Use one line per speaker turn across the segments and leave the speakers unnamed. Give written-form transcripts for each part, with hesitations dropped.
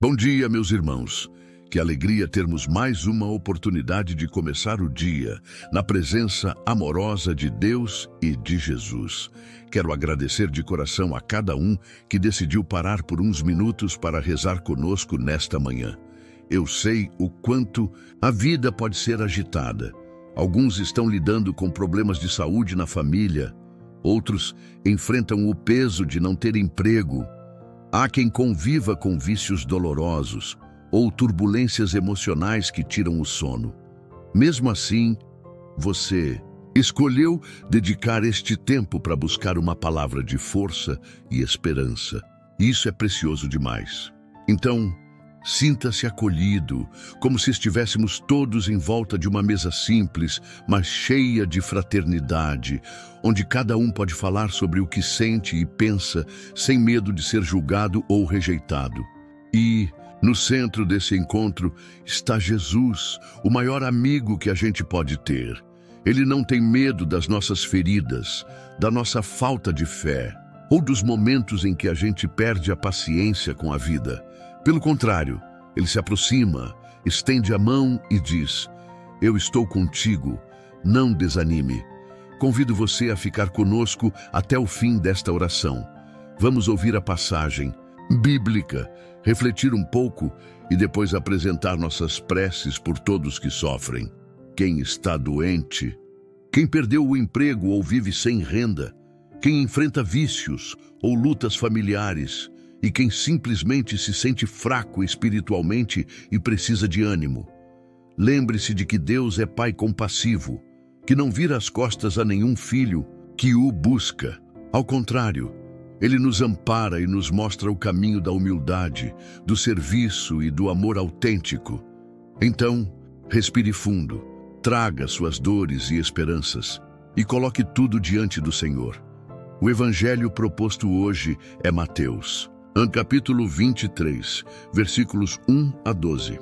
Bom dia, meus irmãos. Que alegria termos mais uma oportunidade de começar o dia na presença amorosa de Deus e de Jesus. Quero agradecer de coração a cada um que decidiu parar por uns minutos para rezar conosco nesta manhã. Eu sei o quanto a vida pode ser agitada. Alguns estão lidando com problemas de saúde na família, outros enfrentam o peso de não ter emprego. Há quem conviva com vícios dolorosos ou turbulências emocionais que tiram o sono. Mesmo assim, você escolheu dedicar este tempo para buscar uma palavra de força e esperança. Isso é precioso demais. Então, sinta-se acolhido, como se estivéssemos todos em volta de uma mesa simples, mas cheia de fraternidade, onde cada um pode falar sobre o que sente e pensa, sem medo de ser julgado ou rejeitado. E, no centro desse encontro, está Jesus, o maior amigo que a gente pode ter. Ele não tem medo das nossas feridas, da nossa falta de fé, ou dos momentos em que a gente perde a paciência com a vida. Pelo contrário, ele se aproxima, estende a mão e diz: "Eu estou contigo, não desanime." Convido você a ficar conosco até o fim desta oração. Vamos ouvir a passagem bíblica, refletir um pouco e depois apresentar nossas preces por todos que sofrem. Quem está doente, quem perdeu o emprego ou vive sem renda, quem enfrenta vícios ou lutas familiares, e quem simplesmente se sente fraco espiritualmente e precisa de ânimo. Lembre-se de que Deus é Pai compassivo, que não vira as costas a nenhum filho que o busca. Ao contrário, Ele nos ampara e nos mostra o caminho da humildade, do serviço e do amor autêntico. Então, respire fundo, traga suas dores e esperanças e coloque tudo diante do Senhor. O evangelho proposto hoje é Mateus, capítulo 23, versículos 1 a 12.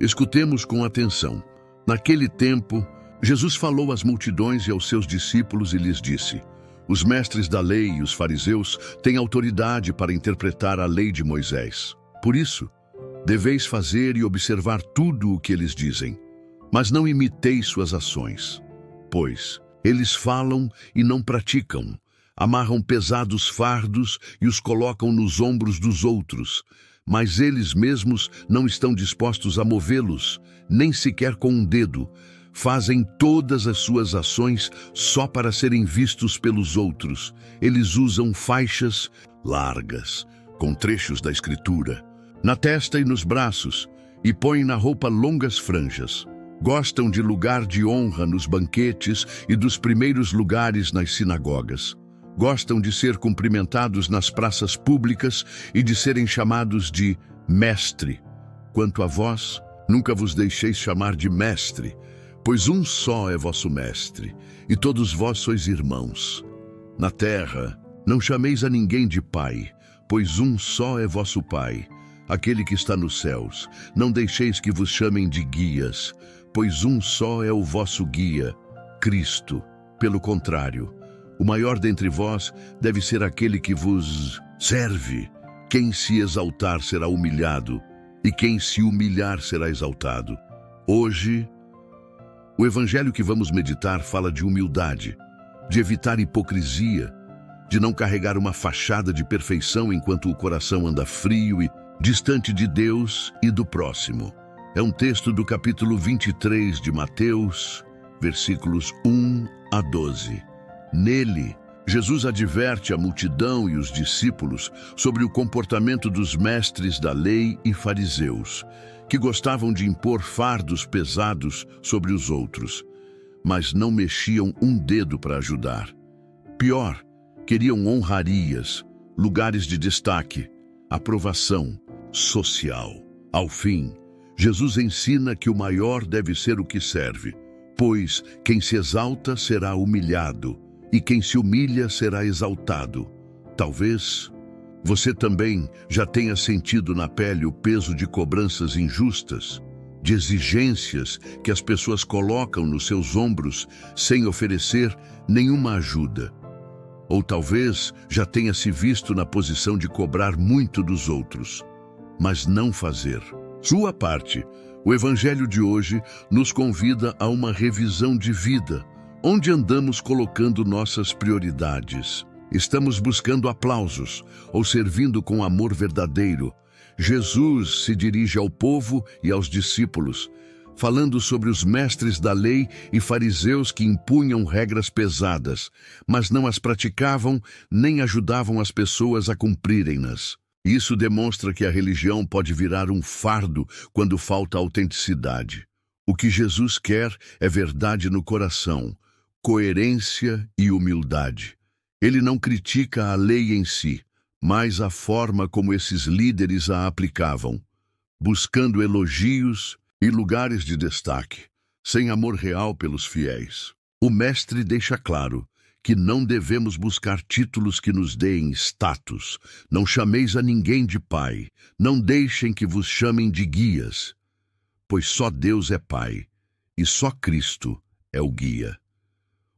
Escutemos com atenção. Naquele tempo, Jesus falou às multidões e aos seus discípulos e lhes disse: "Os mestres da lei e os fariseus têm autoridade para interpretar a lei de Moisés. Por isso, deveis fazer e observar tudo o que eles dizem, mas não imiteis suas ações, pois eles falam e não praticam. Amarram pesados fardos e os colocam nos ombros dos outros, mas eles mesmos não estão dispostos a movê-los, nem sequer com um dedo. Fazem todas as suas ações só para serem vistos pelos outros. Eles usam faixas largas, com trechos da Escritura, na testa e nos braços, e põem na roupa longas franjas. Gostam de lugar de honra nos banquetes e dos primeiros lugares nas sinagogas. Gostam de ser cumprimentados nas praças públicas e de serem chamados de mestre. Quanto a vós, nunca vos deixeis chamar de mestre, pois um só é vosso mestre, e todos vós sois irmãos. Na terra, não chameis a ninguém de pai, pois um só é vosso Pai, aquele que está nos céus. Não deixeis que vos chamem de guias, pois um só é o vosso guia, Cristo. Pelo contrário, o maior dentre vós deve ser aquele que vos serve. Quem se exaltar será humilhado, e quem se humilhar será exaltado. Hoje, o evangelho que vamos meditar fala de humildade, de evitar hipocrisia, de não carregar uma fachada de perfeição enquanto o coração anda frio e distante de Deus e do próximo. É um texto do capítulo 23 de Mateus, versículos 1 a 12. Nele, Jesus adverte a multidão e os discípulos sobre o comportamento dos mestres da lei e fariseus, que gostavam de impor fardos pesados sobre os outros, mas não mexiam um dedo para ajudar. Pior, queriam honrarias, lugares de destaque, aprovação social. Ao fim, Jesus ensina que o maior deve ser o que serve, pois quem se exalta será humilhado, e quem se humilha será exaltado. Talvez você também já tenha sentido na pele o peso de cobranças injustas, de exigências que as pessoas colocam nos seus ombros sem oferecer nenhuma ajuda. Ou talvez já tenha se visto na posição de cobrar muito dos outros. mas não fazer. Sua parte, o Evangelho de hoje nos convida a uma revisão de vida, onde andamos colocando nossas prioridades. Estamos buscando aplausos ou servindo com amor verdadeiro? Jesus se dirige ao povo e aos discípulos, falando sobre os mestres da lei e fariseus que impunham regras pesadas, mas não as praticavam nem ajudavam as pessoas a cumprirem-nas. Isso demonstra que a religião pode virar um fardo quando falta autenticidade. O que Jesus quer é verdade no coração, coerência e humildade. Ele não critica a lei em si, mas a forma como esses líderes a aplicavam, buscando elogios e lugares de destaque, sem amor real pelos fiéis. O mestre deixa claro que não devemos buscar títulos que nos deem status. Não chameis a ninguém de pai, não deixem que vos chamem de guias, pois só Deus é pai e só Cristo é o guia.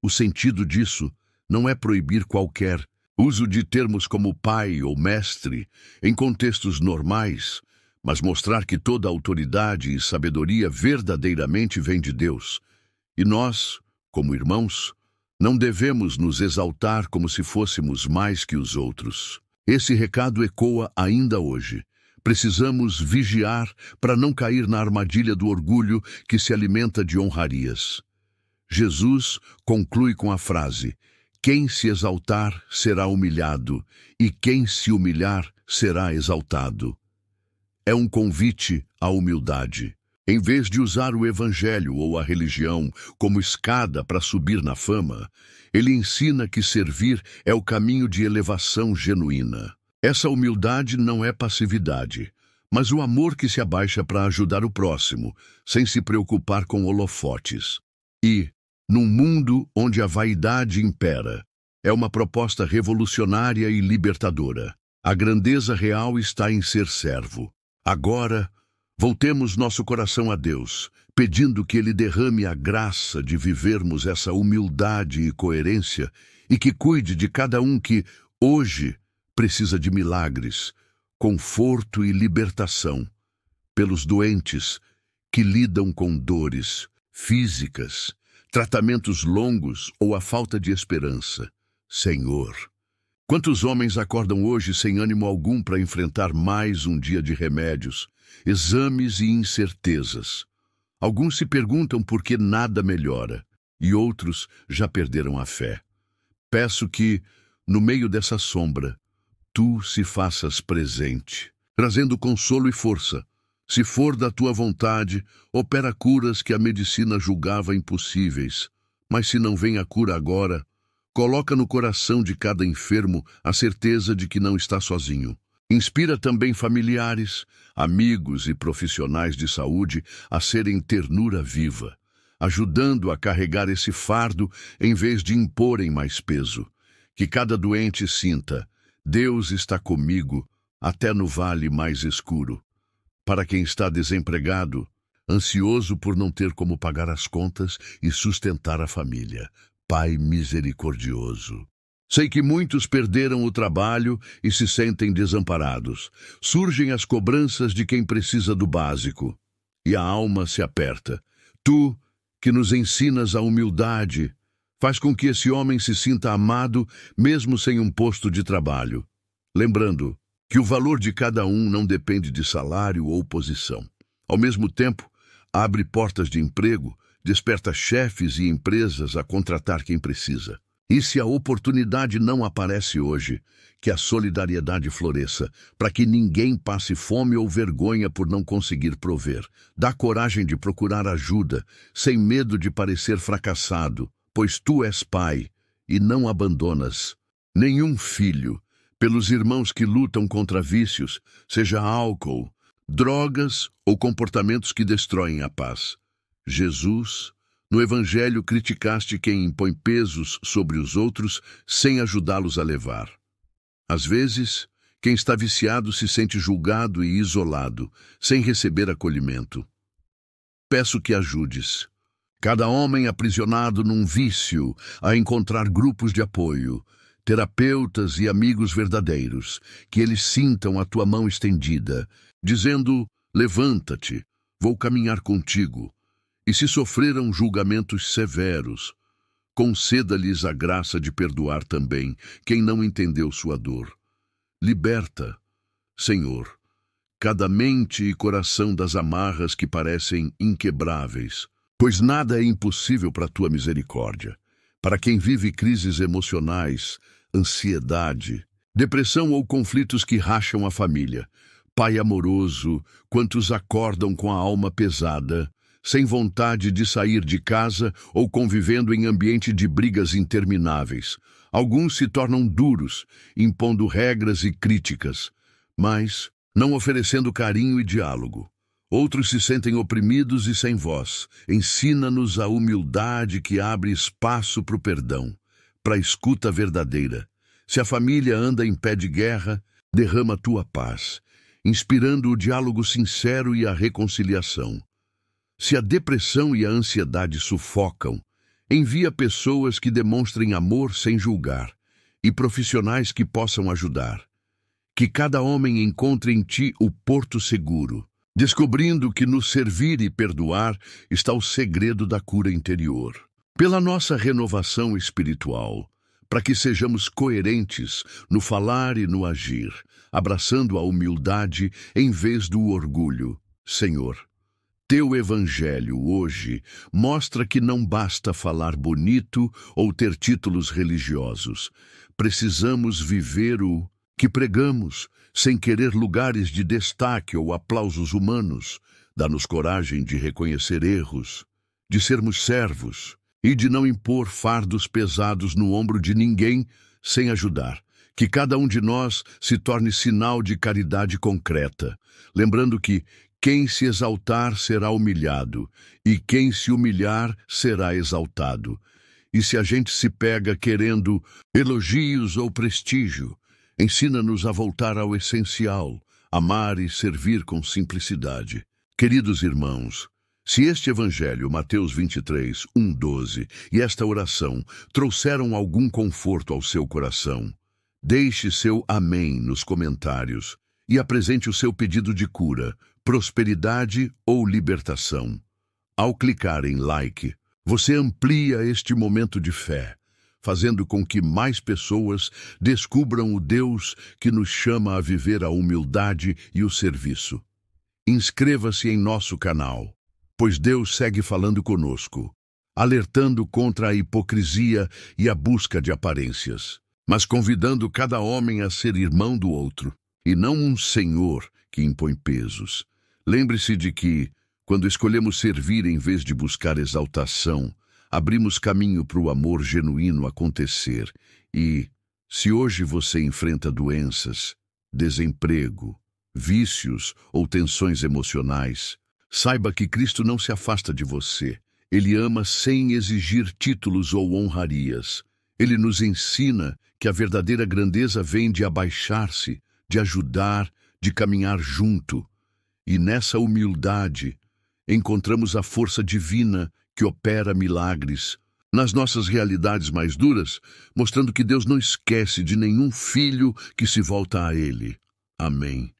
O sentido disso não é proibir qualquer uso de termos como pai ou mestre em contextos normais, mas mostrar que toda autoridade e sabedoria verdadeiramente vem de Deus. E nós, como irmãos, não devemos nos exaltar como se fôssemos mais que os outros. Esse recado ecoa ainda hoje. Precisamos vigiar para não cair na armadilha do orgulho que se alimenta de honrarias. Jesus conclui com a frase: quem se exaltar será humilhado, e quem se humilhar será exaltado. É um convite à humildade. Em vez de usar o Evangelho ou a religião como escada para subir na fama, ele ensina que servir é o caminho de elevação genuína. Essa humildade não é passividade, mas o amor que se abaixa para ajudar o próximo, sem se preocupar com holofotes. E, num mundo onde a vaidade impera, é uma proposta revolucionária e libertadora. A grandeza real está em ser servo. Agora, voltemos nosso coração a Deus, pedindo que Ele derrame a graça de vivermos essa humildade e coerência e que cuide de cada um que, hoje, precisa de milagres, conforto e libertação, pelos doentes que lidam com dores físicas, tratamentos longos ou a falta de esperança. Senhor, quantos homens acordam hoje sem ânimo algum para enfrentar mais um dia de remédios, exames e incertezas? Alguns se perguntam por que nada melhora, e outros já perderam a fé. Peço que, no meio dessa sombra, Tu se faças presente, trazendo consolo e força. Se for da Tua vontade, opera curas que a medicina julgava impossíveis. Mas se não vem a cura agora, coloca no coração de cada enfermo a certeza de que não está sozinho. Inspira também familiares, amigos e profissionais de saúde a serem ternura viva, ajudando a carregar esse fardo em vez de imporem mais peso. Que cada doente sinta: Deus está comigo até no vale mais escuro. Para quem está desempregado, ansioso por não ter como pagar as contas e sustentar a família, Pai misericordioso. Sei que muitos perderam o trabalho e se sentem desamparados. Surgem as cobranças de quem precisa do básico, e a alma se aperta. Tu, que nos ensinas a humildade, faz com que esse homem se sinta amado mesmo sem um posto de trabalho, lembrando que o valor de cada um não depende de salário ou posição. Ao mesmo tempo, abre portas de emprego, desperta chefes e empresas a contratar quem precisa. E se a oportunidade não aparece hoje, que a solidariedade floresça, para que ninguém passe fome ou vergonha por não conseguir prover. Dá coragem de procurar ajuda, sem medo de parecer fracassado, pois Tu és pai e não abandonas nenhum filho. Pelos irmãos que lutam contra vícios, seja álcool, drogas ou comportamentos que destroem a paz. Jesus, no Evangelho criticaste quem impõe pesos sobre os outros sem ajudá-los a levar. Às vezes, quem está viciado se sente julgado e isolado, sem receber acolhimento. Peço que ajudes cada homem aprisionado num vício a encontrar grupos de apoio, terapeutas e amigos verdadeiros, que eles sintam a Tua mão estendida, dizendo: levanta-te, vou caminhar contigo. E se sofreram julgamentos severos, conceda-lhes a graça de perdoar também quem não entendeu sua dor. Liberta, Senhor, cada mente e coração das amarras que parecem inquebráveis, pois nada é impossível para a tua misericórdia. Para quem vive crises emocionais, ansiedade, depressão ou conflitos que racham a família, Pai amoroso, quantos acordam com a alma pesada, sem vontade de sair de casa ou convivendo em ambiente de brigas intermináveis. Alguns se tornam duros, impondo regras e críticas, mas não oferecendo carinho e diálogo. Outros se sentem oprimidos e sem voz. Ensina-nos a humildade que abre espaço para o perdão, para a escuta verdadeira. Se a família anda em pé de guerra, derrama a tua paz, inspirando o diálogo sincero e a reconciliação. Se a depressão e a ansiedade sufocam, envia pessoas que demonstrem amor sem julgar e profissionais que possam ajudar. Que cada homem encontre em ti o porto seguro, descobrindo que no servir e perdoar está o segredo da cura interior. Pela nossa renovação espiritual, para que sejamos coerentes no falar e no agir, abraçando a humildade em vez do orgulho. Senhor, teu evangelho hoje mostra que não basta falar bonito ou ter títulos religiosos. Precisamos viver o que pregamos, sem querer lugares de destaque ou aplausos humanos. Dá-nos coragem de reconhecer erros, de sermos servos e de não impor fardos pesados no ombro de ninguém sem ajudar. Que cada um de nós se torne sinal de caridade concreta, lembrando que quem se exaltar será humilhado, e quem se humilhar será exaltado. E se a gente se pega querendo elogios ou prestígio, ensina-nos a voltar ao essencial, amar e servir com simplicidade. Queridos irmãos, se este Evangelho, Mateus 23, 1-12, e esta oração trouxeram algum conforto ao seu coração, deixe seu amém nos comentários e apresente o seu pedido de cura, prosperidade ou libertação. Ao clicar em like, você amplia este momento de fé, fazendo com que mais pessoas descubram o Deus que nos chama a viver a humildade e o serviço. Inscreva-se em nosso canal, pois Deus segue falando conosco, alertando contra a hipocrisia e a busca de aparências, mas convidando cada homem a ser irmão do outro, e não um senhor que impõe pesos. Lembre-se de que, quando escolhemos servir em vez de buscar exaltação, abrimos caminho para o amor genuíno acontecer. E, se hoje você enfrenta doenças, desemprego, vícios ou tensões emocionais, saiba que Cristo não se afasta de você. Ele ama sem exigir títulos ou honrarias. Ele nos ensina que a verdadeira grandeza vem de abaixar-se, de ajudar, de caminhar junto. E nessa humildade, encontramos a força divina que opera milagres nas nossas realidades mais duras, mostrando que Deus não esquece de nenhum filho que se volta a Ele. Amém.